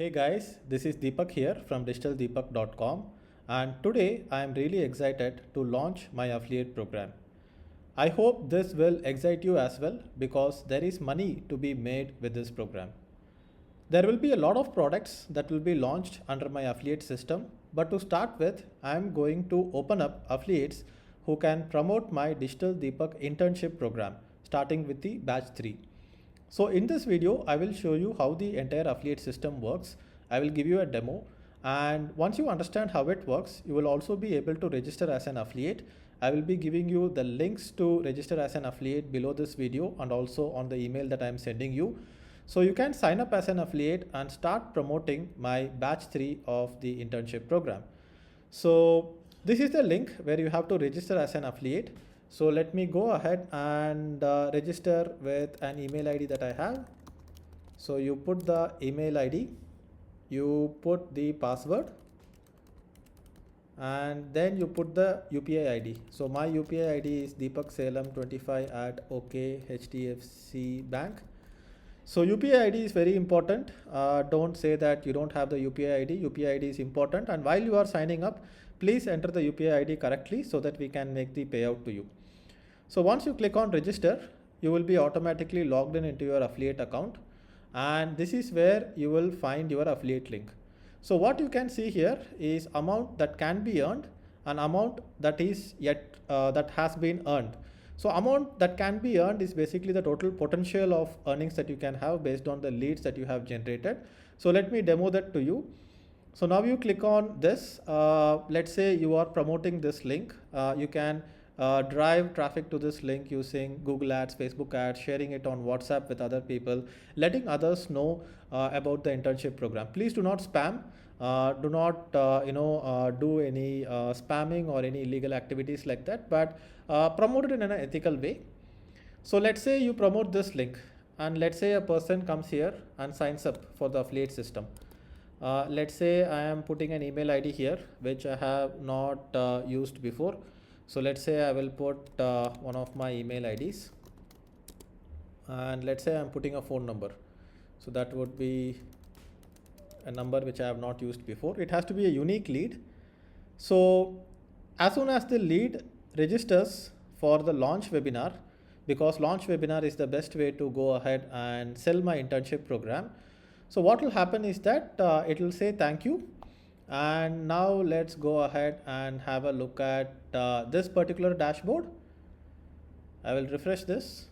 Hey guys, this is Deepak here from digitaldeepak.com, and today I am really excited to launch my affiliate program. I hope this will excite you as well because there is money to be made with this program. There will be a lot of products that will be launched under my affiliate system, but to start with, I am going to open up affiliates who can promote my Digital Deepak internship program starting with the batch 3. So in this video, I will show you how the entire affiliate system works. I will give you a demo, and once you understand how it works, you will also be able to register as an affiliate. I will be giving you the links to register as an affiliate below this video and also on the email that I am sending you. So you can sign up as an affiliate and start promoting my batch 3 of the internship program. So this is the link where you have to register as an affiliate. So let me go ahead and register with an email ID that I have. So you put the email ID, you put the password, and then you put the UPI ID. So my UPI ID is deepaksalem25 at OKHDFC Bank. So UPI ID is very important. Don't say that you don't have the UPI ID. UPI ID is important, and while you are signing up, please enter the UPI ID correctly so that we can make the payout to you. So once you click on register, you will be automatically logged in into your affiliate account, and this is where you will find your affiliate link. So what you can see here is amount that can be earned and amount that is yet that has been earned. So amount that can be earned is basically the total potential of earnings that you can have based on the leads that you have generated. So let me demo that to you. So now you click on this. Let's say you are promoting this link. You can drive traffic to this link using Google Ads, Facebook Ads, sharing it on WhatsApp with other people, letting others know about the internship program. Please do not spam. Do not do any spamming or any illegal activities like that, but promote it in an ethical way. So let's say you promote this link, and let's say a person comes here and signs up for the affiliate system. Let's say I am putting an email ID here which I have not used before. So let's say I will put one of my email IDs, and let's say I'm putting a phone number. So that would be a number which I have not used before. It has to be a unique lead. So as soon as the lead registers for the launch webinar, because launch webinar is the best way to go ahead and sell my internship program. So what will happen is that it will say thank you. And now let's go ahead and have a look at this particular dashboard. I will refresh this,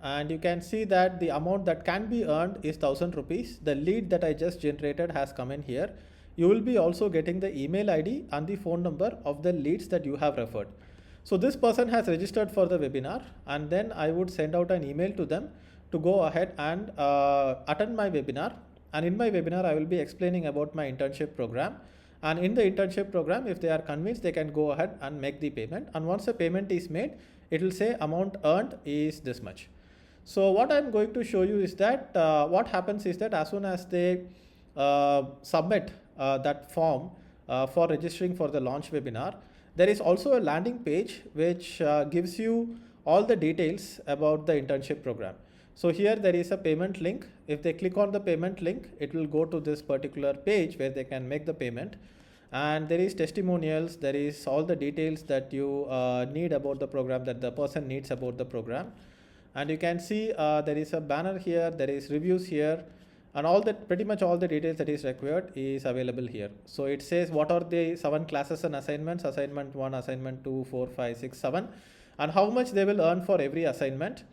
and you can see that the amount that can be earned is 1000 rupees. The lead that I just generated has come in here. You will be also getting the email ID and the phone number of the leads that you have referred. So this person has registered for the webinar, and then I would send out an email to them to go ahead and attend my webinar. And in my webinar, I will be explaining about my internship program. And in the internship program, if they are convinced, they can go ahead and make the payment. And once the payment is made, it will say amount earned is this much. So what I'm going to show you is that what happens is that as soon as they submit that form for registering for the launch webinar, there is also a landing page which gives you all the details about the internship program. So here there is a payment link. If they click on the payment link, it will go to this particular page where they can make the payment. And there is testimonials, there is all the details that you need about the program, that the person needs about the program. And you can see there is a banner here, there is reviews here, and all that, pretty much all the details that is required is available here. So it says what are the 7 classes and assignments, assignment 1, assignment 2, 4, 5, 6, 7, and how much they will earn for every assignment,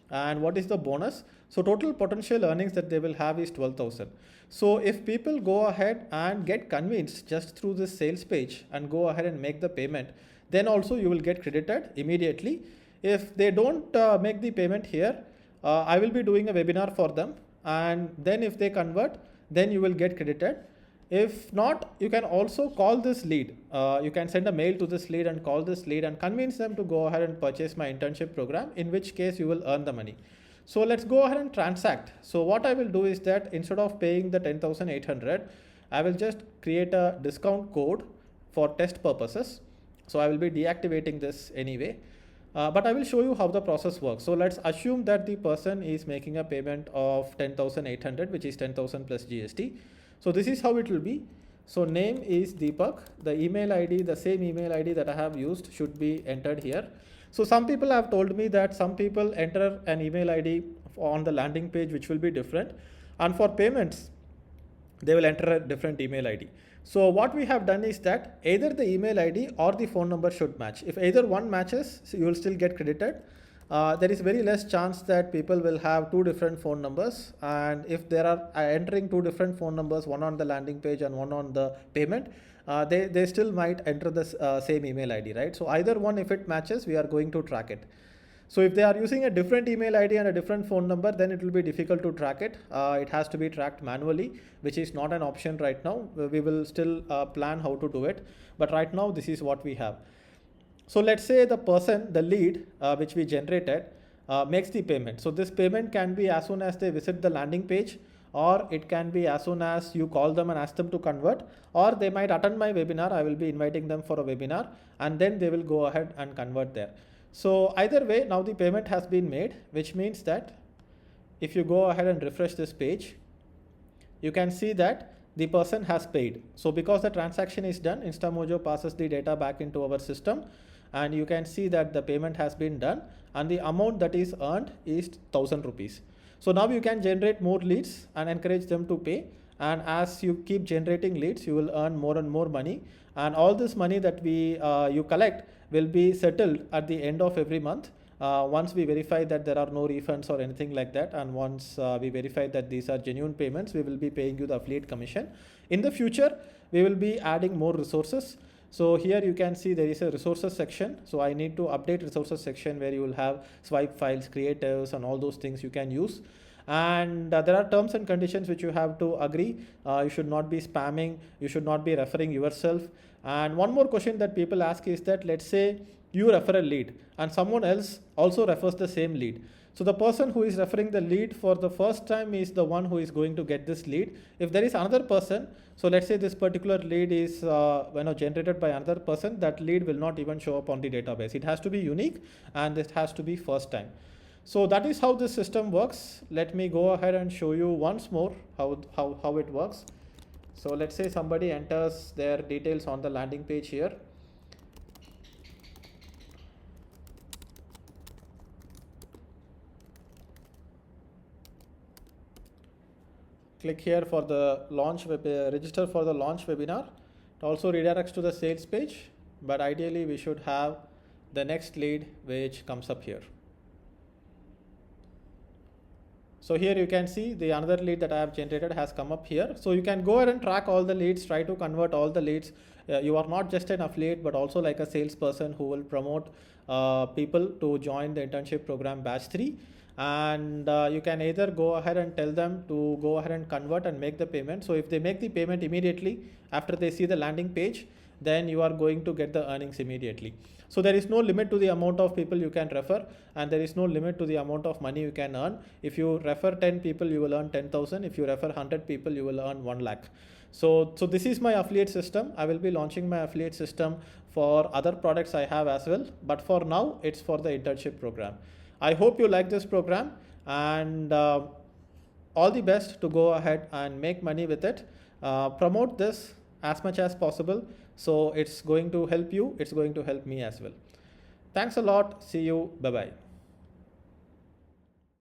and what is the bonus. So total potential earnings that they will have is 12,000. So if people go ahead and get convinced just through this sales page and go ahead and make the payment, then also you will get credited immediately. If they don't make the payment here, I will be doing a webinar for them, and then if they convert, then you will get credited. If not, you can also call this lead. You can send a mail to this lead and call this lead and convince them to go ahead and purchase my internship program, in which case you will earn the money. So let's go ahead and transact. So what I will do is that instead of paying the 10,800, I will just create a discount code for test purposes. So I will be deactivating this anyway. But I will show you how the process works. So let's assume that the person is making a payment of 10,800, which is 10,000 plus GST. So this is how it will be. So name is Deepak. The email ID, the same email ID that I have used, should be entered here. So some people have told me that some people enter an email ID on the landing page which will be different, and for payments they will enter a different email ID. So what we have done is that either the email ID or the phone number should match. If either one matches, so you will still get credited. There is very less chance that people will have two different phone numbers, and if there are entering two different phone numbers, one on the landing page and one on the payment, they still might enter the same email ID, right? So either one, if it matches, we are going to track it. So if they are using a different email ID and a different phone number, then it will be difficult to track it. It has to be tracked manually, which is not an option right now. We will still plan how to do it, but right now this is what we have. So let's say the person, the lead which we generated, makes the payment. So this payment can be as soon as they visit the landing page, or it can be as soon as you call them and ask them to convert, or they might attend my webinar. I will be inviting them for a webinar, and then they will go ahead and convert there. So either way, now the payment has been made, which means that if you go ahead and refresh this page, you can see that the person has paid. So because the transaction is done, InstaMojo passes the data back into our system, and you can see that the payment has been done and the amount that is earned is 1,000 rupees. So now you can generate more leads and encourage them to pay. And as you keep generating leads, you will earn more and more money. And all this money that you collect will be settled at the end of every month. Once we verify that there are no refunds or anything like that, and once we verify that these are genuine payments, we will be paying you the affiliate commission. In the future, we will be adding more resources. So here you can see there is a resources section. So I need to update resources section where you will have swipe files, creatives, and all those things you can use. And there are terms and conditions which you have to agree. You should not be spamming, you should not be referring yourself. And one more question that people ask is that, let's say you refer a lead and someone else also refers the same lead. So the person who is referring the lead for the first time is the one who is going to get this lead. If there is another person, so let's say this particular lead is generated by another person, that lead will not even show up on the database. It has to be unique, and it has to be first time. So that is how this system works. Let me go ahead and show you once more how it works. So let's say somebody enters their details on the landing page here. Click here for the launch register for the launch webinar. It also redirects to the sales page, but ideally we should have the next lead which comes up here. So here you can see the another lead that I have generated has come up here. So you can go ahead and track all the leads, try to convert all the leads. You are not just an affiliate, but also like a salesperson who will promote people to join the internship program batch 3. And you can either go ahead and tell them to go ahead and convert and make the payment. So if they make the payment immediately after they see the landing page, then you are going to get the earnings immediately. So there is no limit to the amount of people you can refer, and there is no limit to the amount of money you can earn. If you refer 10 people, you will earn 10,000. If you refer 100 people, you will earn 1 lakh. So this is my affiliate system. I will be launching my affiliate system for other products I have as well, but for now it's for the internship program. I hope you like this program, and all the best to go ahead and make money with it. Promote this as much as possible. So it's going to help you. It's going to help me as well. Thanks a lot. See you. Bye-bye.